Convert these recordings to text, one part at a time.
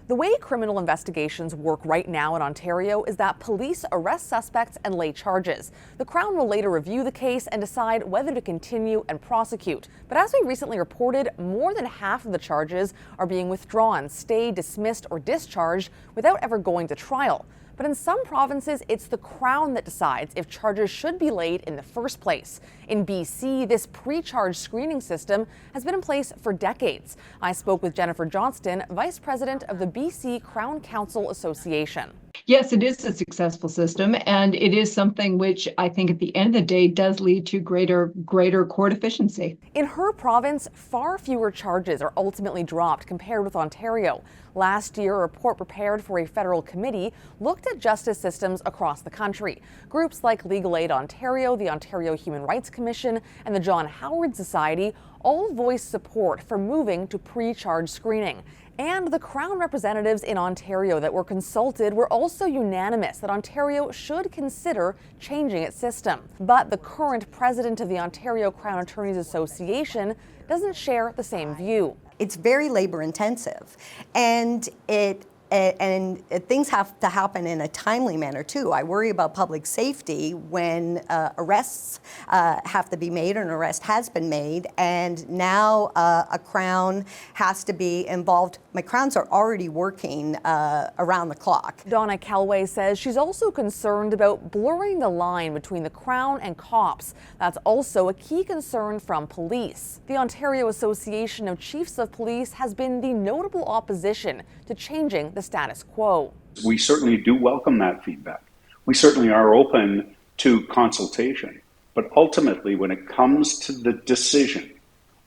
The way criminal investigations work right now in Ontario is that police arrest suspects and lay charges. The Crown will later review the case and decide whether to continue and prosecute. But as we recently reported, more than half of the charges are being withdrawn, stayed, dismissed, or discharged without ever going to trial. But in some provinces, it's the Crown that decides if charges should be laid in the first place. In BC, this pre-charge screening system has been in place for decades. I spoke with Jennifer Johnston, Vice President of the BC Crown Counsel Association. Yes, it is a successful system, and it is something which I think at the end of the day does lead to greater court efficiency. In her province, far fewer charges are ultimately dropped compared with Ontario. Last year, a report prepared for a federal committee looked at justice systems across the country. Groups like Legal Aid Ontario, the Ontario Human Rights Commission, and the John Howard Society all voiced support for moving to pre-charge screening. And the Crown representatives in Ontario that were consulted were also unanimous that Ontario should consider changing its system. But the current president of the Ontario Crown Attorneys Association doesn't share the same view. It's very labor intensive, and things have to happen in a timely manner too. I worry about public safety when arrests have to be made, or an arrest has been made, and now a Crown has to be involved. My Crowns are already working around the clock. Donna Kelway says she's also concerned about blurring the line between the Crown and cops. That's also a key concern from police. The Ontario Association of Chiefs of Police has been the notable opposition to changing the status quo. We certainly do welcome that feedback. We certainly are open to consultation. But ultimately, when it comes to the decision,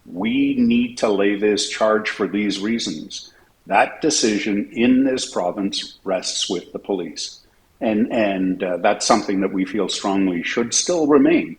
we need to lay this charge for these reasons. That decision in this province rests with the police. And that's something that we feel strongly should still remain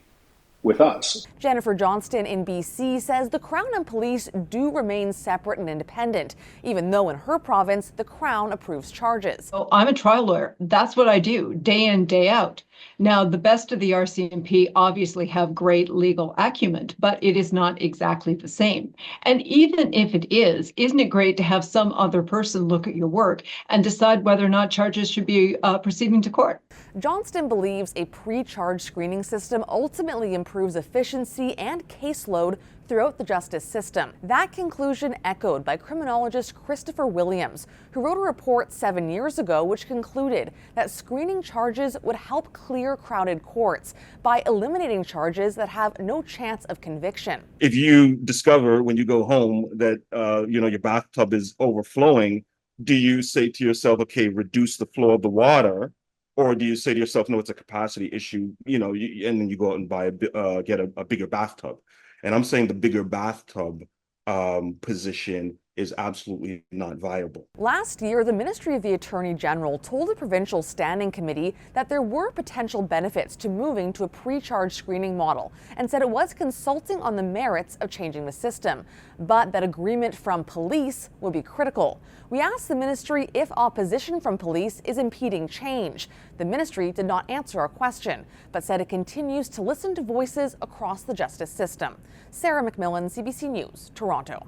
with us. Jennifer Johnston in BC says the Crown and police do remain separate and independent, even though in her province, the Crown approves charges. Oh, I'm a trial lawyer. That's what I do, day in, day out. Now, the best of the RCMP obviously have great legal acumen, but it is not exactly the same. And even if it is, isn't it great to have some other person look at your work and decide whether or not charges should be proceeding to court? Johnston believes a pre-charge screening system ultimately improves efficiency and caseload throughout the justice system. That conclusion echoed by criminologist Christopher Williams, who wrote a report 7 years ago which concluded that screening charges would help clear crowded courts by eliminating charges that have no chance of conviction. If you discover when you go home that your bathtub is overflowing, do you say to yourself, okay, reduce the flow of the water? Or do you say to yourself, no, it's a capacity issue, and then you go out and get a bigger bathtub? And I'm saying the bigger bathtub position is absolutely not viable. Last year, the Ministry of the Attorney General told the Provincial Standing Committee that there were potential benefits to moving to a pre-charge screening model, and said it was consulting on the merits of changing the system, but that agreement from police would be critical. We asked the ministry if opposition from police is impeding change. The ministry did not answer our question, but said it continues to listen to voices across the justice system. Sarah MacMillan, CBC News, Toronto.